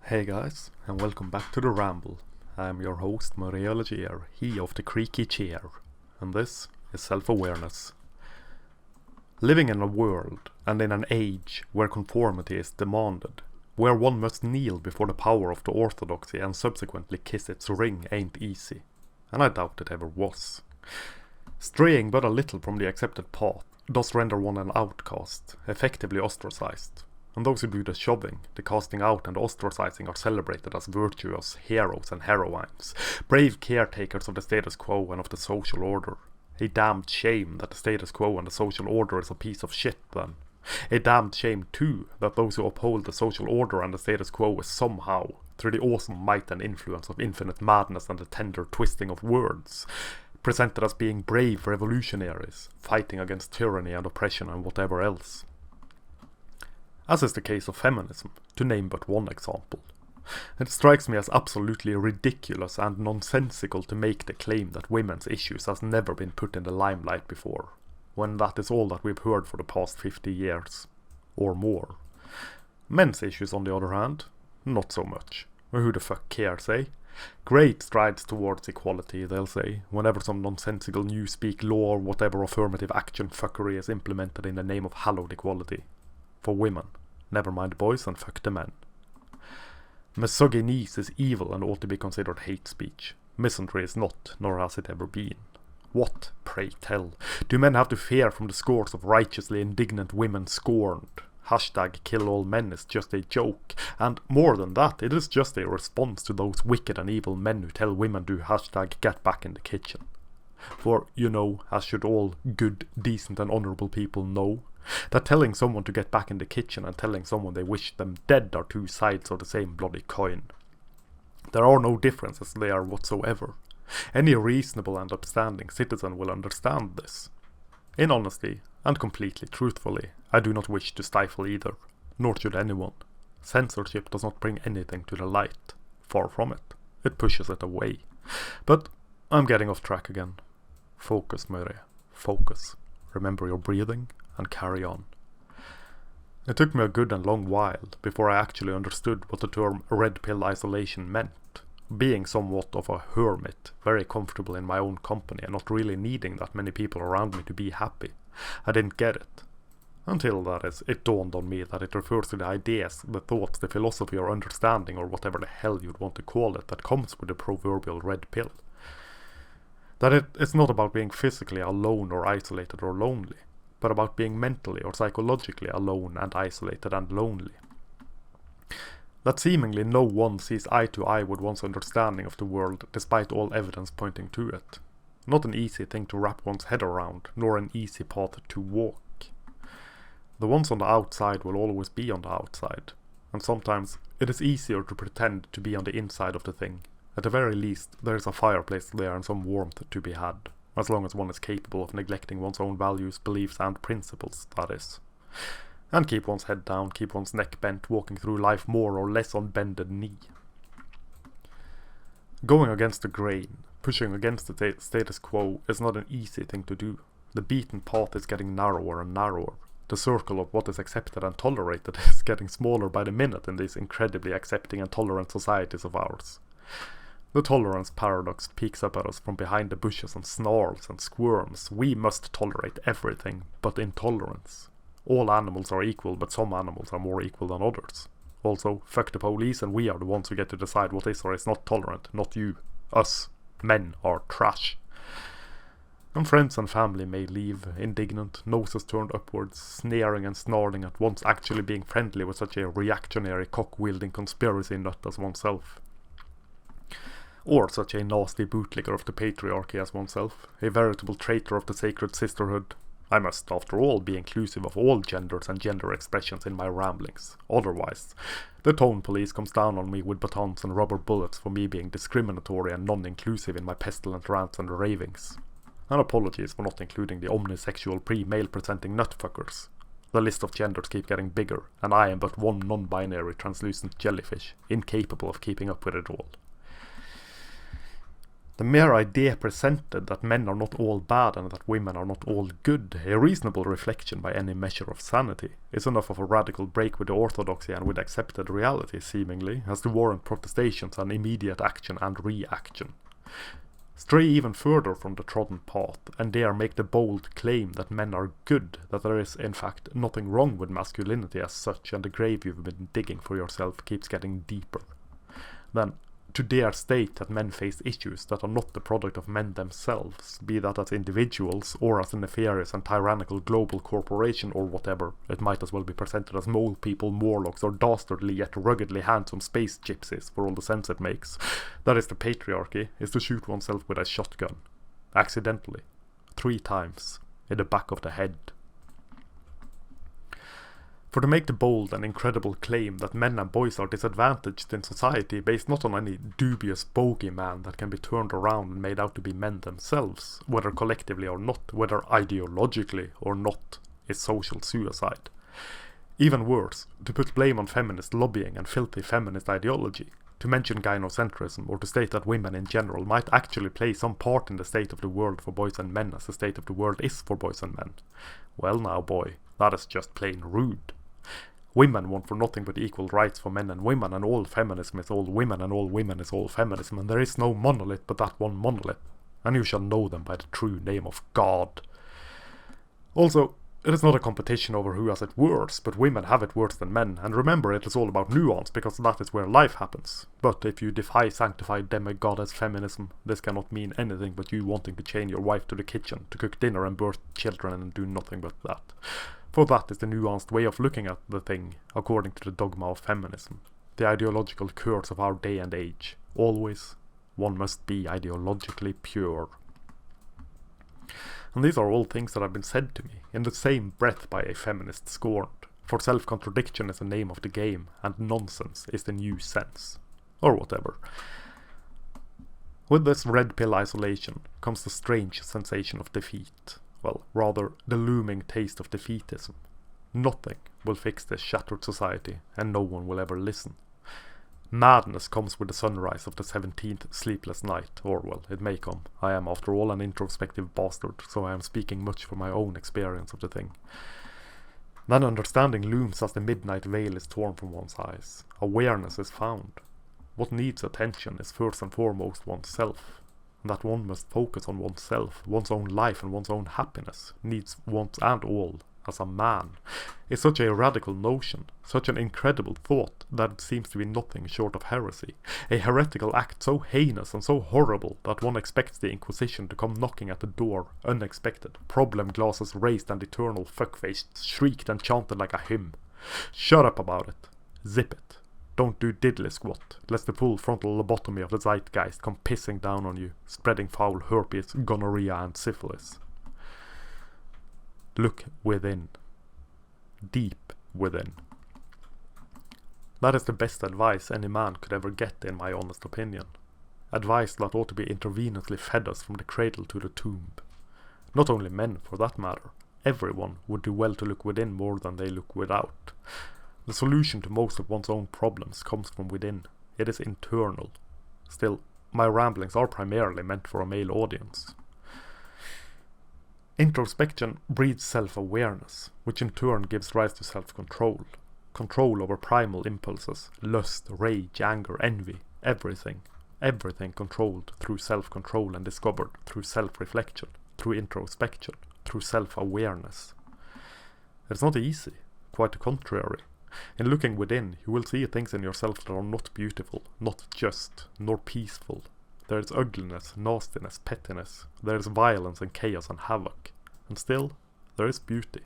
Hey guys, and welcome back to the Ramble. I am your host, Maria Legier, he of the creaky chair, and this is Self-Awareness. Living in a world and in an age where conformity is demanded, where one must kneel before the power of the orthodoxy and subsequently kiss its ring ain't easy, and I doubt it ever was. Straying but a little from the accepted path does render one an outcast, effectively ostracized. And those who do the shoving, the casting out and the ostracizing are celebrated as virtuous heroes and heroines, brave caretakers of the status quo and of the social order. A damned shame that the status quo and the social order is a piece of shit then. A damned shame too that those who uphold the social order and the status quo is somehow, through the awesome might and influence of infinite madness and the tender twisting of words, presented as being brave revolutionaries, fighting against tyranny and oppression and whatever else. As is the case of feminism, to name but one example. It strikes me as absolutely ridiculous and nonsensical to make the claim that women's issues has never been put in the limelight before, when that is all that we've heard for the past 50 years, or more. Men's issues, on the other hand, not so much. Or who the fuck cares, eh? Great strides towards equality, they'll say, whenever some nonsensical newspeak law or whatever affirmative action fuckery is implemented in the name of hallowed equality. For women, never mind boys and fuck the men. Misogyny is evil and ought to be considered hate speech. Misandry is not, nor has it ever been. What, pray tell, do men have to fear from the scores of righteously indignant women scorned? Hashtag kill all men is just a joke, and more than that, it is just a response to those wicked and evil men who tell women to hashtag get back in the kitchen. For, you know, as should all good, decent and honourable people know, that telling someone to get back in the kitchen and telling someone they wish them dead are two sides of the same bloody coin. There are no differences there whatsoever. Any reasonable and upstanding citizen will understand this. In honesty, and completely truthfully, I do not wish to stifle either, nor should anyone. Censorship does not bring anything to the light. Far from it. It pushes it away. But I'm getting off track again. Focus, Maria. Focus. Remember your breathing and carry on. It took me a good and long while before I actually understood what the term red pill isolation meant. Being somewhat of a hermit, very comfortable in my own company and not really needing that many people around me to be happy, I didn't get it. Until, that is, it dawned on me that it refers to the ideas, the thoughts, the philosophy or understanding or whatever the hell you'd want to call it that comes with the proverbial red pill. That it is not about being physically alone or isolated or lonely, but about being mentally or psychologically alone and isolated and lonely. That seemingly no one sees eye to eye with one's understanding of the world despite all evidence pointing to it. Not an easy thing to wrap one's head around, nor an easy path to walk. The ones on the outside will always be on the outside, and sometimes it is easier to pretend to be on the inside of the thing. At the very least, there is a fireplace there and some warmth to be had, as long as one is capable of neglecting one's own values, beliefs and principles, that is. And keep one's head down, keep one's neck bent, walking through life more or less on bended knee. Going against the grain, pushing against the status quo is not an easy thing to do. The beaten path is getting narrower and narrower. The circle of what is accepted and tolerated is getting smaller by the minute in these incredibly accepting and tolerant societies of ours. The tolerance paradox peeks up at us from behind the bushes and snarls and squirms. We must tolerate everything but intolerance. All animals are equal, but some animals are more equal than others. Also, fuck the police and we are the ones who get to decide what is or is not tolerant, not you. Us. Men are trash. And friends and family may leave, indignant, noses turned upwards, sneering and snarling at once actually being friendly with such a reactionary cock-wielding conspiracy nut as oneself. Or such a nasty bootlicker of the patriarchy as oneself, a veritable traitor of the sacred sisterhood. I must, after all, be inclusive of all genders and gender expressions in my ramblings. Otherwise, the tone police comes down on me with batons and rubber bullets for me being discriminatory and non-inclusive in my pestilent rants and ravings. And apologies for not including the omnisexual pre-male presenting nutfuckers. The list of genders keep getting bigger, and I am but one non-binary translucent jellyfish, incapable of keeping up with it all. The mere idea presented that men are not all bad and that women are not all good, a reasonable reflection by any measure of sanity, is enough of a radical break with the orthodoxy and with accepted reality, seemingly, as to warrant protestations and immediate action and reaction. Stray even further from the trodden path, and dare make the bold claim that men are good, that there is, in fact, nothing wrong with masculinity as such, and the grave you've been digging for yourself keeps getting deeper. Then, to dare state that men face issues that are not the product of men themselves, be that as individuals or as a nefarious and tyrannical global corporation or whatever, it might as well be presented as mole people, Morlocks, or dastardly yet ruggedly handsome space gypsies for all the sense it makes. That is the patriarchy, is to shoot oneself with a shotgun. Accidentally. 3 times. In the back of the head. For to make the bold and incredible claim that men and boys are disadvantaged in society based not on any dubious bogeyman that can be turned around and made out to be men themselves, whether collectively or not, whether ideologically or not, is social suicide. Even worse, to put blame on feminist lobbying and filthy feminist ideology, to mention gynocentrism, or to state that women in general might actually play some part in the state of the world for boys and men as the state of the world is for boys and men. Well now boy, that is just plain rude. Women want for nothing but equal rights for men and women, and all feminism is all women, and all women is all feminism, and there is no monolith but that one monolith, and you shall know them by the true name of God. Also, it is not a competition over who has it worse, but women have it worse than men, and remember it is all about nuance, because that is where life happens. But if you defy sanctified demigoddess feminism, this cannot mean anything but you wanting to chain your wife to the kitchen, to cook dinner and birth children and do nothing but that. For that is the nuanced way of looking at the thing, according to the dogma of feminism. The ideological curse of our day and age. Always, one must be ideologically pure. And these are all things that have been said to me, in the same breath by a feminist scorned. For self-contradiction is the name of the game, and nonsense is the new sense. Or whatever. With this red pill isolation comes the strange sensation of defeat. Well, rather, the looming taste of defeatism. Nothing will fix this shattered society, and no one will ever listen. Madness comes with the sunrise of the 17th sleepless night, or well, it may come. I am after all an introspective bastard, so I am speaking much from my own experience of the thing. Then understanding looms as the midnight veil is torn from one's eyes. Awareness is found. What needs attention is first and foremost oneself. That one must focus on oneself, one's own life and one's own happiness, needs once and all, as a man, is such a radical notion, such an incredible thought, that it seems to be nothing short of heresy, a heretical act so heinous and so horrible that one expects the Inquisition to come knocking at the door, unexpected, problem glasses raised and eternal fuckface shrieked and chanted like a hymn. Shut up about it. Zip it. Don't do diddly squat, lest the full frontal lobotomy of the zeitgeist come pissing down on you, spreading foul herpes, gonorrhea and syphilis. Look within. Deep within. That is the best advice any man could ever get, in my honest opinion. Advice that ought to be intravenously fed us from the cradle to the tomb. Not only men, for that matter. Everyone would do well to look within more than they look without. The solution to most of one's own problems comes from within. It is internal. Still, my ramblings are primarily meant for a male audience. Introspection breeds self-awareness, which in turn gives rise to self-control. Control over primal impulses, lust, rage, anger, envy, everything. Everything controlled through self-control and discovered through self-reflection, through introspection, through self-awareness. It's not easy, quite the contrary. In looking within, you will see things in yourself that are not beautiful, not just, nor peaceful. There is ugliness, nastiness, pettiness. There is violence and chaos and havoc. And still, there is beauty.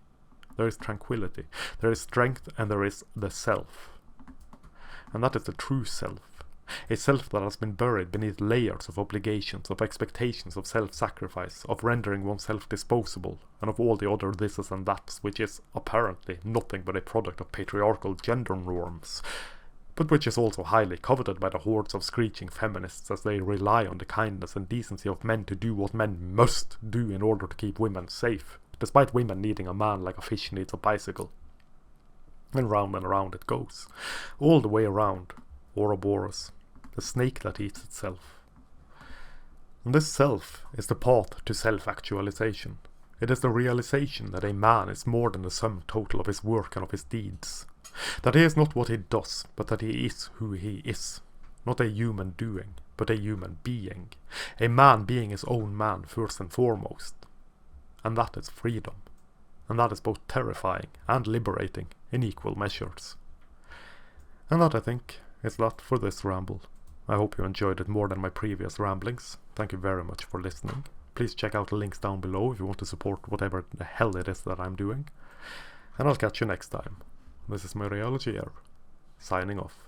There is tranquility. There is strength, and there is the self. And that is the true self. A self that has been buried beneath layers of obligations, of expectations, of self-sacrifice, of rendering oneself disposable, and of all the other thises and that's, which is, apparently, nothing but a product of patriarchal gender norms, but which is also highly coveted by the hordes of screeching feminists as they rely on the kindness and decency of men to do what men must do in order to keep women safe, despite women needing a man like a fish needs a bicycle. And round it goes. All the way around. Ouroboros. The snake that eats itself. And this self is the path to self-actualization. It is the realization that a man is more than the sum total of his work and of his deeds. That he is not what he does, but that he is who he is. Not a human doing, but a human being. A man being his own man first and foremost. And that is freedom. And that is both terrifying and liberating in equal measures. And that, I think, is that for this ramble. I hope you enjoyed it more than my previous ramblings. Thank you very much for listening. Please check out the links down below if you want to support whatever the hell it is that I'm doing. And I'll catch you next time. This is my Reality Air, signing off.